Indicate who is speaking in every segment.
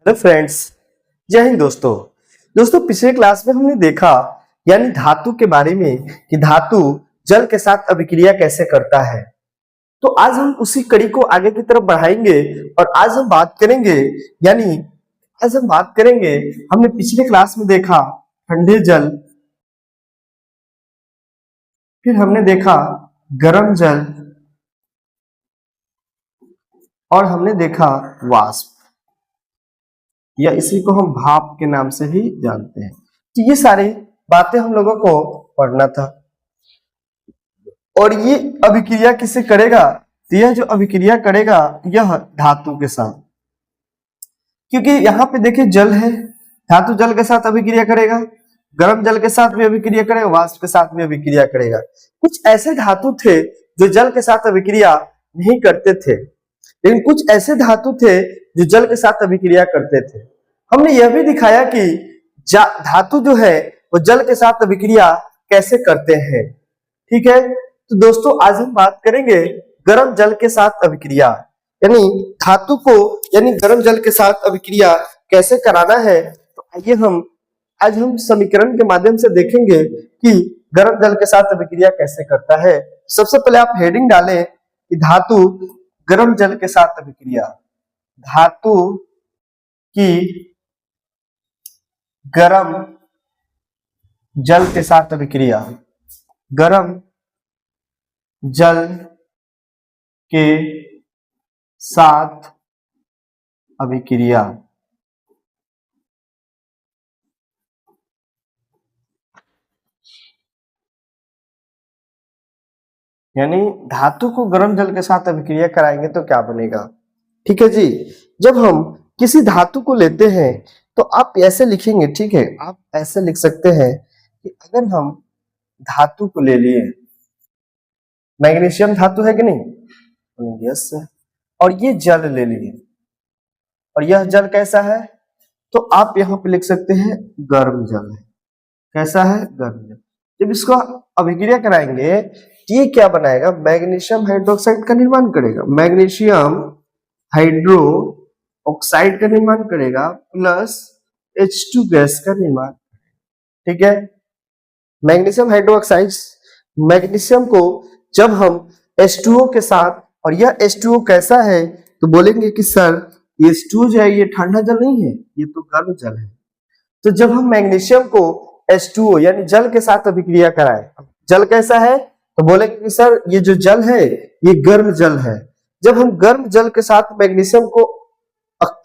Speaker 1: Hello friends, जय हिंद दोस्तों पिछले क्लास में हमने देखा यानी धातु के बारे में कि धातु जल के साथ अभिक्रिया कैसे करता है। तो आज हम उसी कड़ी को आगे की तरफ बढ़ाएंगे और आज हम बात करेंगे यानी आज हम बात करेंगे हमने पिछले क्लास में देखा ठंडे जल, फिर हमने देखा गर्म जल और हमने देखा वाष्प या इसी को हम भाप के नाम से भी जानते हैं। तो ये सारी बातें हम लोगों को पढ़ना था और ये अभिक्रिया किससे करेगा? तो यह जो अभिक्रिया करेगा यह धातु के साथ, क्योंकि यहाँ पे देखिए जल है, धातु जल के साथ अभिक्रिया करेगा, गर्म जल के साथ भी अभिक्रिया करेगा, वाष्प के साथ भी अभिक्रिया करेगा। कुछ ऐसे धातु थे जो जल के साथ अभिक्रिया नहीं करते थे, लेकिन कुछ ऐसे धातु थे जो जल के साथ अभिक्रिया करते थे। हमने यह भी दिखाया कि धातु जो है वो जल के साथ अभिक्रिया कैसे करते हैं। ठीक है, तो दोस्तों आज हम बात करेंगे गर्म जल के साथ अभिक्रिया, यानी धातु को यानी गर्म जल के साथ अभिक्रिया कैसे कराना है। तो आइए आज हम समीकरण के माध्यम से देखेंगे कि गर्म जल के साथ अभिक्रिया कैसे करता है। सबसे पहले आप हेडिंग डालें कि धातु गर्म जल के साथ अभिक्रिया, धातु की गर्म जल के साथ अभिक्रिया, गर्म जल के साथ अभिक्रिया। यानी धातु को गर्म जल के साथ अभिक्रिया कराएंगे तो क्या बनेगा। ठीक है जी, जब हम किसी धातु को लेते हैं तो आप ऐसे लिखेंगे, ठीक है, आप ऐसे लिख सकते हैं कि अगर हम धातु को ले लिए, मैग्नीशियम धातु है कि नहीं, यस है, और ये जल ले लिए और यह जल कैसा है, तो आप यहाँ पे लिख सकते हैं गर्म जल है। कैसा है? गर्म जल। जब इसको अभिक्रिया कराएंगे तो ये क्या बनाएगा? मैग्नीशियम हाइड्रोक्साइड का निर्माण करेगा, मैग्नीशियम हाइड्रो ऑक्साइड का निर्माण करेगा प्लस H2 गैस का निर्माण। ठीक है, मैग्नीशियम हाइड्रोक्साइड, मैग्नीशियम को जब हम H2O के साथ, और यह H2O कैसा है तो बोलेंगे कि सर ये H2O जो है ये ठंडा जल नहीं है, ये तो गर्म जल है। तो जब हम मैग्नीशियम को H2O यानी जल के साथ अभिक्रिया कराएं, जल कैसा है तो बोलेंगे कि सर ये जो जल है ये गर्म जल है। जब हम गर्म जल के साथ मैग्नीशियम को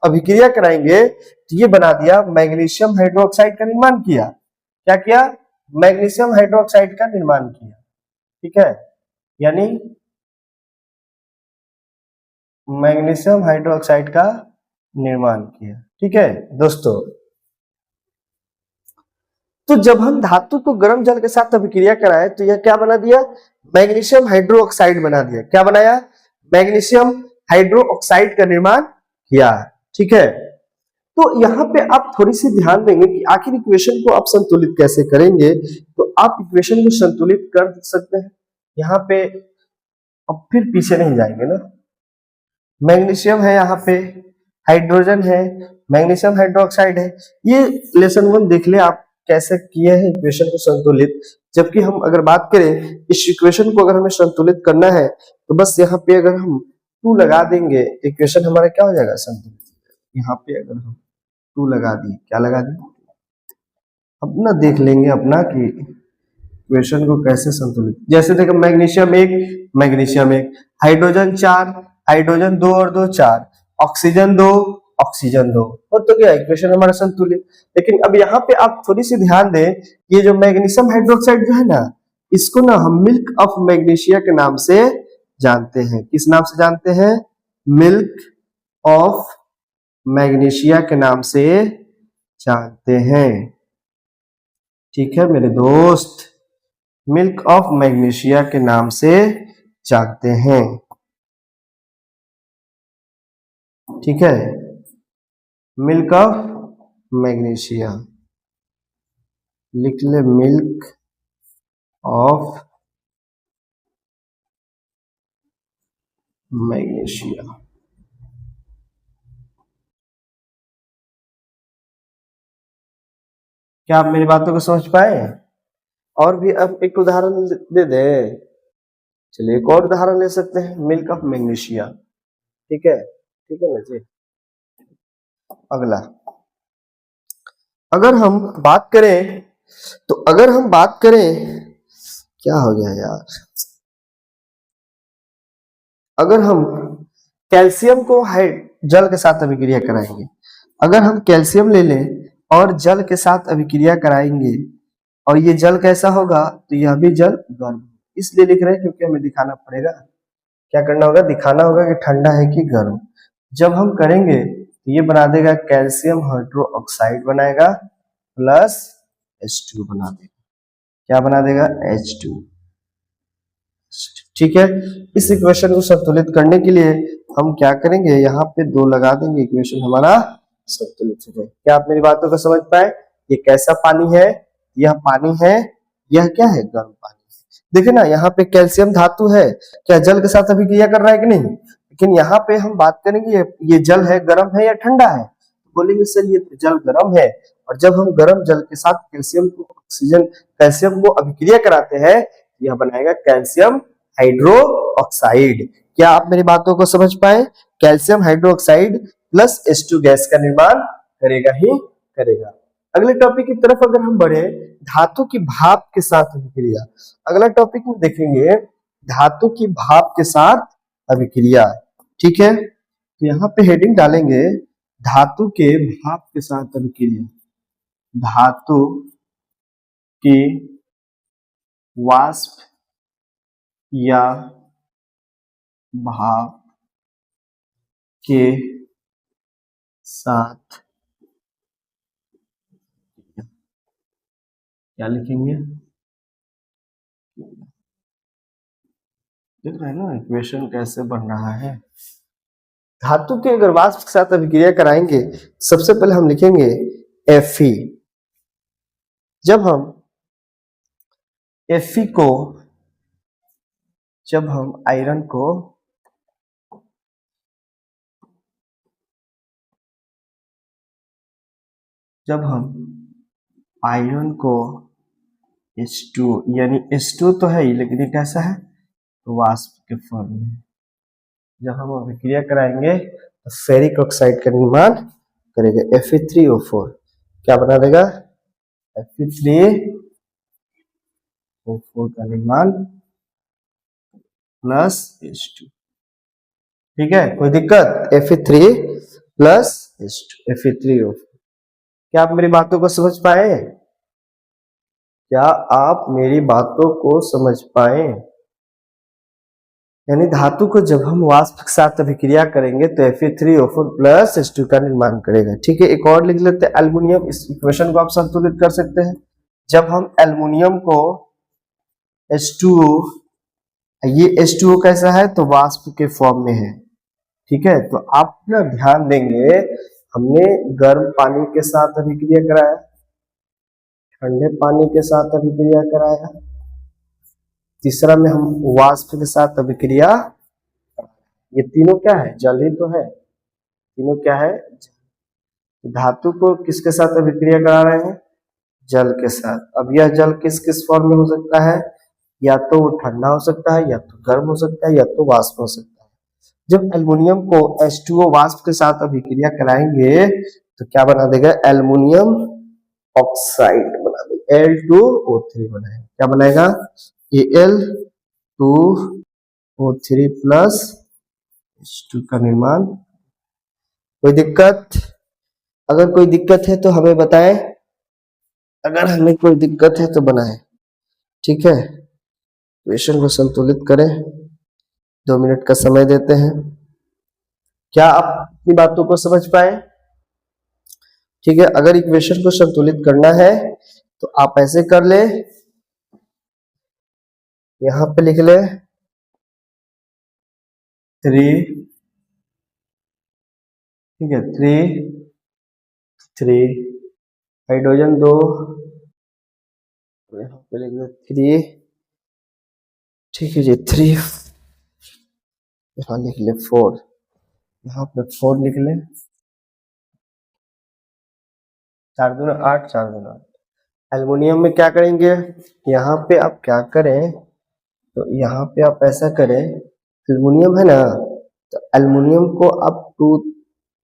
Speaker 1: अभिक्रिया कराएंगे तो ये बना दिया मैग्नीशियम हाइड्रोक्साइड का निर्माण किया। क्या किया? मैग्नीशियम हाइड्रोक्साइड का निर्माण किया। ठीक है, यानी मैग्नीशियम हाइड्रोक्साइड का निर्माण किया। ठीक है दोस्तों, तो जब हम धातु को गर्म जल के साथ अभिक्रिया कराए तो यह क्या बना दिया? मैग्नीशियम हाइड्रोक्साइड बना दिया। क्या बनाया? मैग्नीशियम हाइड्रोक्साइड का निर्माण किया। ठीक है, तो यहाँ पे आप थोड़ी सी ध्यान देंगे कि आखिर इक्वेशन को आप संतुलित कैसे करेंगे। तो आप इक्वेशन को संतुलित कर सकते हैं यहाँ पे, अब फिर पीछे नहीं जाएंगे ना। मैग्नीशियम है, यहाँ पे हाइड्रोजन है, मैग्नीशियम हाइड्रोक्साइड है। ये लेसन 1 देख ले आप कैसे किए हैं इक्वेशन को संतुलित। जबकि हम अगर बात करें इस इक्वेशन को अगर हमें संतुलित करना है तो बस यहाँ पे अगर हम 2 लगा देंगे इक्वेशन हमारा क्या हो जाएगा? संतुलित। यहाँ पे अगर हम 2 लगा दिए, क्या लगा दिए, अपना देख लेंगे अपना कि इक्वेशन को कैसे संतुलित। जैसे देखो मैग्नीशियम 1, मैग्नीशियम 1, हाइड्रोजन 4, हाइड्रोजन 2 और 2 4, ऑक्सीजन 2, ऑक्सीजन 2, तो क्या इक्वेशन हमारा संतुलित। लेकिन अब यहाँ पे आप थोड़ी सी ध्यान दें, ये जो मैग्नीशियम हाइड्रोक्साइड जो है ना, इसको ना हम मिल्क ऑफ मैग्नीशिया के नाम से जानते हैं। किस नाम से जानते हैं? मिल्क ऑफ मैग्नीशिया के नाम से जानते हैं। ठीक है मेरे दोस्त, मिल्क ऑफ मैग्नीशिया के नाम से जानते हैं। ठीक है, मिल्क ऑफ मैग्नीशिया लिख ले, मिल्क ऑफ मैग्नीशिया। क्या आप मेरी बातों को समझ पाए? और भी अब एक उदाहरण दे दे। चलिए एक और उदाहरण ले सकते हैं, मिल्क ऑफ मैग्नीशिया। ठीक है, ठीक है ना जी। अगला, अगर हम बात करें तो अगर हम बात करें, क्या हो गया यार, अगर हम कैल्शियम को जल के साथ अभिक्रिया कराएंगे, अगर हम कैल्शियम ले लें और जल के साथ अभिक्रिया कराएंगे और ये जल कैसा होगा, तो यह भी जल गर्म, इसलिए लिख रहे हैं क्योंकि हमें दिखाना पड़ेगा। क्या करना होगा, दिखाना होगा कि ठंडा है कि गर्म। जब हम करेंगे तो ये बना देगा कैल्शियम हाइड्रो ऑक्साइड बनाएगा प्लस H2 बना देगा। क्या बना देगा, H2। ठीक है, इस इक्वेशन को संतुलित करने के लिए हम क्या करेंगे, यहाँ पे 2 लगा देंगे, इक्वेशन हमारा संतुलित हो जाए। क्या आप मेरी बातों को समझ पाए? ये कैसा पानी है, यह पानी है, यह क्या है, गर्म पानी। देखिए ना, यहाँ पे कैल्शियम धातु है, क्या जल के साथ अभिक्रिया कर रहा है कि नहीं? लेकिन यहाँ पे हम बात करेंगे ये जल है, गर्म है या ठंडा है, बोलेंगे सर ये जल गर्म है। और जब हम गर्म जल के साथ कैल्शियम को अभिक्रिया कराते हैं, यह बनाएगा कैल्शियम हाइड्रो ऑक्साइड। क्या आप मेरी बातों को समझ पाए? Calcium hydro oxide plus H2 gas का निर्माण करेगा ही करेगा। अगले टॉपिक की तरफ अगर हम बढ़े, धातु की भाप के साथ अभिक्रिया। अगला टॉपिक में देखेंगे धातु की भाप के साथ अभिक्रिया। ठीक है, तो यहाँ पे हेडिंग डालेंगे धातु के भाप के साथ अभिक्रिया। धातु की वाष्प या भाप के साथ क्या लिखेंगे, देख रहे हैं ना इक्वेशन कैसे बन रहा है। धातु के अगर वाष्प के साथ अभिक्रिया कराएंगे, सबसे पहले हम लिखेंगे Fe। जब हम Fe को, जब हम आयरन को H2, यानी H2 तो है ही, लेकिन ये कैसा है, तो वाष्प के फॉर्म में। जब हम अभिक्रिया कराएंगे तो फेरिक ऑक्साइड का निर्माण करेगा, Fe3O4। क्या बना देगा, Fe3O4 का निर्माण प्लस H2। ठीक है, कोई दिक्कत, Fe3 प्लस H2, Fe3O4। क्या आप मेरी बातों को समझ पाए? क्या आप मेरी बातों को समझ पाए? यानी धातु को जब हम वाष्प के साथ अभिक्रिया करेंगे तो Fe3O4 प्लस H2 का निर्माण करेगा। ठीक है, एक और लिख लेते हैं एल्युमिनियम। इस इक्वेशन को आप संतुलित कर सकते हैं। जब हम एल्युमिनियम को H2O, ये H2O कैसा है, तो वाष्प के फॉर्म में है। ठीक है, तो आप ना ध्यान देंगे, हमने गर्म पानी के साथ अभिक्रिया कराया, ठंडे पानी के साथ अभिक्रिया कराया, तीसरा में हम वाष्प के साथ अभिक्रिया। ये तीनों क्या है, जल ही तो है, तीनों क्या है, धातु को किसके साथ अभिक्रिया करा रहे हैं, जल के साथ। अब यह जल किस किस फॉर्म में हो सकता है, या तो वो ठंडा हो सकता है, या तो गर्म हो सकता है, या तो वाष्प हो सकता है। जब एल्युमिनियम को H2O वाष्प के साथ अभिक्रिया कराएंगे तो क्या बना देगा, एल्युमिनियम ऑक्साइड बना देगा, Al2O3 बनाएगा। क्या बनाएगा, Al2O3 प्लस H2 का निर्माण। कोई दिक्कत? अगर कोई दिक्कत है तो हमें बताएं, अगर हमें कोई दिक्कत है तो बनाएं। ठीक है, इक्वेशन को संतुलित करें, 2 मिनट का समय देते हैं। क्या आप अपनी बातों को समझ पाए? ठीक है, अगर इक्वेशन को संतुलित करना है तो आप ऐसे कर ले, यहां पे लिख ले 3, ठीक है, 3 हाइड्रोजन 2, यहाँ पे लिख ले 3, ठीक है जी, 3, यहाँ लिख ले 4, यहाँ पे 4 लिख ले, 4 दूना 8, 4 दूना 8, एल्युमिनियम में क्या करेंगे, यहाँ पे आप क्या करें, तो यहाँ पे आप ऐसा करें, एल्युमिनियम है ना, तो एल्युमिनियम को आप टू,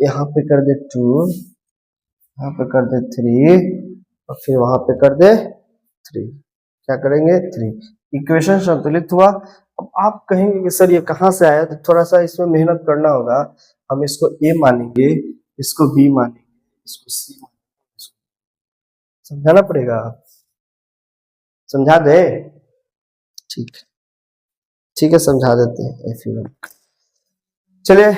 Speaker 1: यहाँ पे कर दे टू, यहाँ पे कर दे थ्री, और फिर वहां पे कर दे थ्री, क्या करेंगे थ्री, इक्वेशन संतुलित हुआ। अब आप कहेंगे कि सर ये कहाँ से आया, तो थोड़ा सा इसमें मेहनत करना होगा। हम इसको ए मानेंगे, इसको बी मानेंगे, इसको सी मानेंगे, समझाना पड़ेगा, समझा दे, ठीक है, ठीक है समझा देते हैं Fe1। चलिए,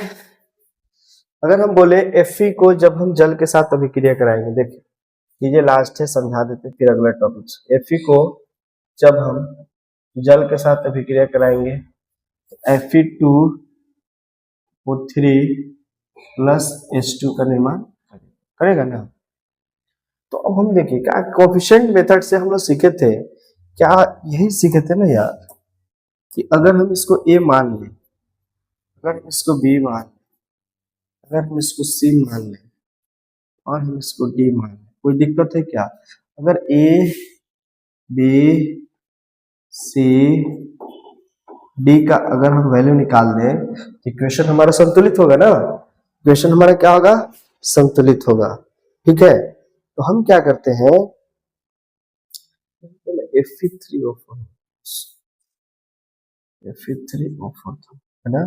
Speaker 1: अगर हम बोले Fe को जब हम जल के साथ अभिक्रिया कराएंगे, देखिए ये लास्ट है, समझा देते हैं फिर अगला टॉपिक। Fe को जब हम जल के साथ अभिक्रिया कराएंगे तो Fe2O3 प्लस H2 का निर्माण करेगा ना। तो अब हम देखिए क्या कोफिशिएंट मेथड से हम लोग सीखे थे, क्या यही सीखे थे ना यार, कि अगर हम इसको ए मान लें, अगर इसको बी मान लें, अगर हम इसको सी मान लें, और हम इसको डी मान लें, कोई दिक्कत है क्या? अगर ए बी सी डी का अगर हम वैल्यू निकाल दें तो इक्वेशन हमारा संतुलित होगा ना, इक्वेशन हमारा क्या होगा, संतुलित होगा, ठीक है। तो हम क्या करते हैं, Fe3O4 Fe3O4 है ना,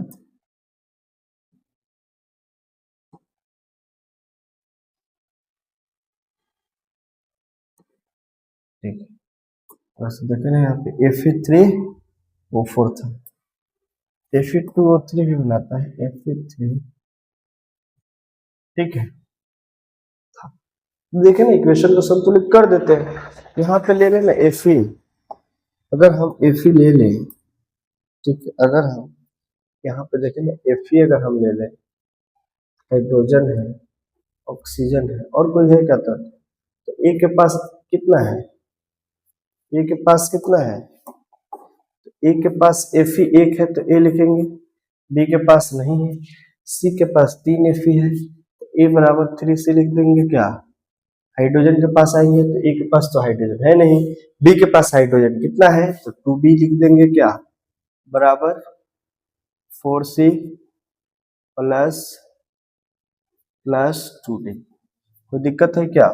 Speaker 1: ठीक है, बस देखे ना यहाँ पे Fe3O4 था, Fe2O3 भी बनाता है Fe3, ठीक है। देखे ना इक्वेशन को संतुलित कर देते हैं, यहाँ पे ले लेना Fe, अगर हम Fe ले लें, ठीक है, अगर हम यहाँ पे देखें ना Fe अगर हम ले लें, हाइड्रोजन है, ऑक्सीजन है, और कोई है क्या था, तो ए के पास कितना है, ए के पास कितना है, तो ए के पास Fe एक है तो ए लिखेंगे, बी के पास नहीं है, सी के पास 3 Fe है तो ए बराबर 3 लिख देंगे क्या, हाइड्रोजन के पास आएंगे तो ए के पास तो हाइड्रोजन है नहीं, बी के पास हाइड्रोजन कितना है तो 2b लिख देंगे क्या, बराबर 4c प्लस प्लस 2d। कोई दिक्कत है क्या?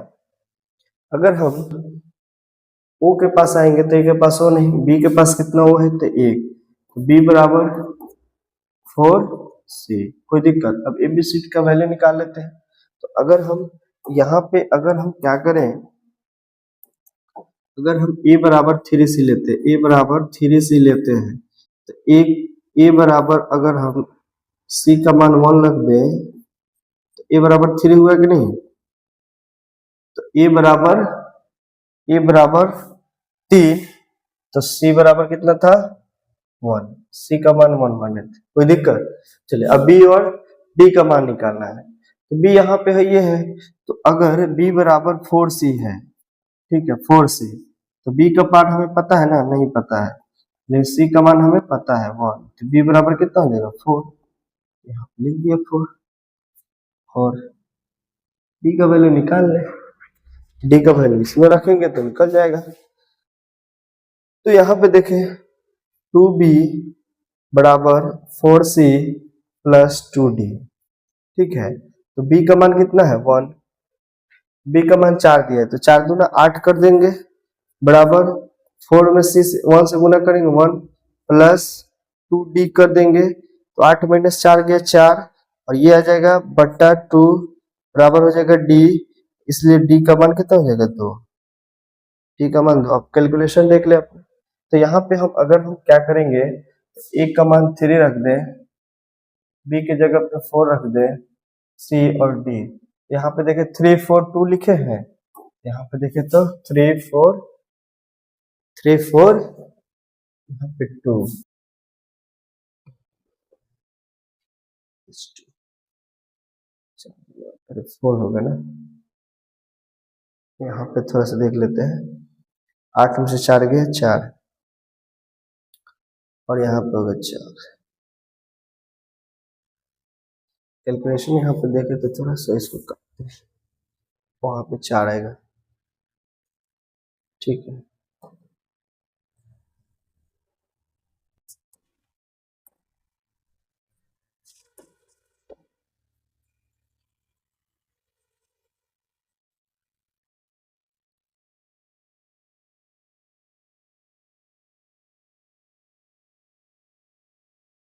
Speaker 1: अगर हम O के पास आएंगे तो A के पास O नहीं, B के पास कितना O है तो 1, तो B बराबर 4c। कोई दिक्कत? अब एबीसीडी का वैल्यू निकाल लेते हैं। तो अगर हम यहाँ पे अगर हम क्या करें, अगर हम A बराबर 3c लेते हैं, A बराबर 3c लेते हैं, तो एक A बराबर अगर हम C का मान 1 रख दें तो A बराबर 3 हुआ कि नहीं, तो A बराबर 3, तो C बराबर कितना था 1, C का मान 1 माने थे। कोई दिक्कत? चलिए अब B और D का मान निकालना है, तो B यहाँ पे है, ये है, तो अगर B बराबर 4C है, ठीक है 4C, तो B का पार्ट हमें पता है ना, नहीं पता है, लेकिन C का मान हमें पता है 1, तो B बराबर कितना हो जाएगा 4, यहाँ पे लिख दिया 4, और D का वैल्यू निकाल ले, D का वैल्यू इसमें रखेंगे तो निकल जाएगा। तो यहाँ पे देखें 2B बराबर 4C प्लस 2D, ठीक है, तो B का मान कितना है 1, B का मान 4 दिया है, तो 4 दूना 8 कर देंगे, बराबर 4 में C से 1 से गुना करेंगे 1 प्लस 2D कर देंगे, तो 8 माइनस 4 गया 4, और ये आ जाएगा बट्टा 2 बराबर हो जाएगा D, इसलिए D का मान कितना हो जाएगा 2, D का मान 2। अब कैलकुलेशन देख ले अपने, तो यहाँ पे हम अगर हम क्या करेंगे, A का मान 3 रख दें, B की जगह पे 4 रख दें, C और D, यहाँ पे देखें 3 4 2 लिखे हैं, यहाँ पे देखें तो 3 4 यहाँ पे 2, 4 होगा ना, यहाँ पे थोड़ा सा देख लेते हैं, 8 में से 4 गए 4, और यहाँ पे होगा 4, कैलकुलेशन यहाँ पे देखे तो थोड़ा सा इसको काटते हैं, वहां पे 4 आएगा, ठीक है।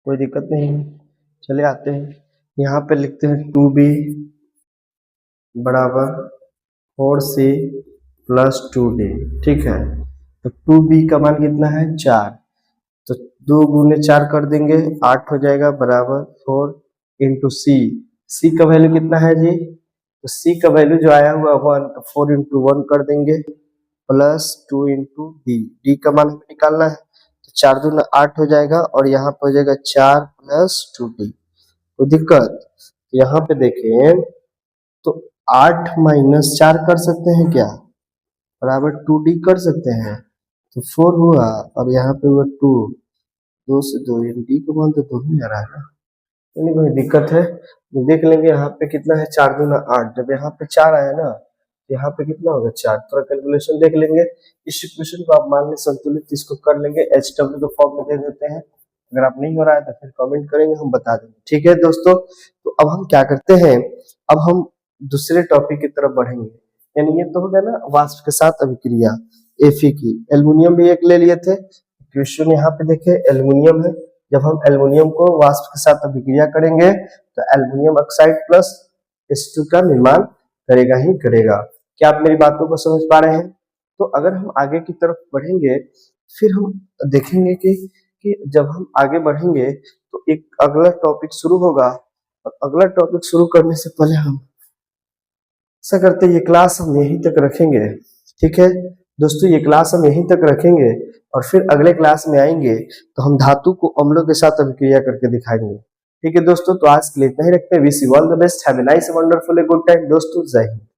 Speaker 1: कोई दिक्कत नहीं है, चले आते हैं। यहाँ पे लिखते हैं 2b बराबर 4c प्लस 2d। ठीक है, तो 2b का मान कितना है 4, तो 2 गुने 4 कर देंगे 8 हो जाएगा बराबर 4 इंटू सी। सी का वैल्यू कितना है जी, तो सी का वैल्यू जो आया हुआ 1, तो 4 इंटू 1 कर देंगे प्लस 2 इंटू डी। डी का मान हमें निकालना है, तो 4 दूना 8 हो जाएगा और यहाँ पे हो जाएगा 4 प्लस 2d। कोई दिक्कत, यहाँ पे देखें तो 8 माइनस 4 कर सकते हैं क्या, बराबर 2d कर सकते हैं, तो 4 हुआ और यहाँ पे हुआ 2, 2 से 2 यानी डी का मान तो 2 ही आ रहा है ना, तो नहीं कोई दिक्कत है। देख लेंगे यहाँ पे कितना है 4 दूना 8, जब यहाँ पे 4 आया ना यहाँ पे कितना होगा 4, थोड़ा कैलकुलेशन देख लेंगे। इस इक्वेशन को आप मान लें संतुलित, इसको कर लेंगे एच डब्ल्यू के फॉर्म में दे देते हैं। अगर आप नहीं हो रहा है तो फिर कमेंट करेंगे, हम बता देंगे। ठीक है दोस्तों, तो अब हम क्या करते हैं, अब हम दूसरे टॉपिक की तरफ बढ़ेंगे। यानी ये तो हो गया ना वाष्प के साथ अभिक्रिया Fe की। एल्युमिनियम भी एक ले लिए थे, क्वेश्चन यहाँ पे देखे एल्युमिनियम है। जब हम एल्युमिनियम को वाष्प के साथ अभिक्रिया करेंगे तो एल्युमिनियम ऑक्साइड प्लस H2 का निर्माण करेगा ही करेगा। क्या आप मेरी बातों को समझ पा रहे हैं? तो अगर हम आगे की तरफ बढ़ेंगे फिर हम देखेंगे कि जब हम आगे बढ़ेंगे तो एक अगला टॉपिक शुरू होगा, और अगला टॉपिक शुरू करने से पहले हम ऐसा करते हैं, ये क्लास हम यहीं तक रखेंगे। ठीक है दोस्तों, ये क्लास हम यहीं तक रखेंगे और फिर अगले क्लास में आएंगे तो हम धातु को अम्लों के साथ अभिक्रिया करके दिखाएंगे। ठीक है दोस्तों, तो आज के लिए इतना ही रखते हैं। Wish you all the best, have a nice wonderful a good time दोस्तों, जय हिंद।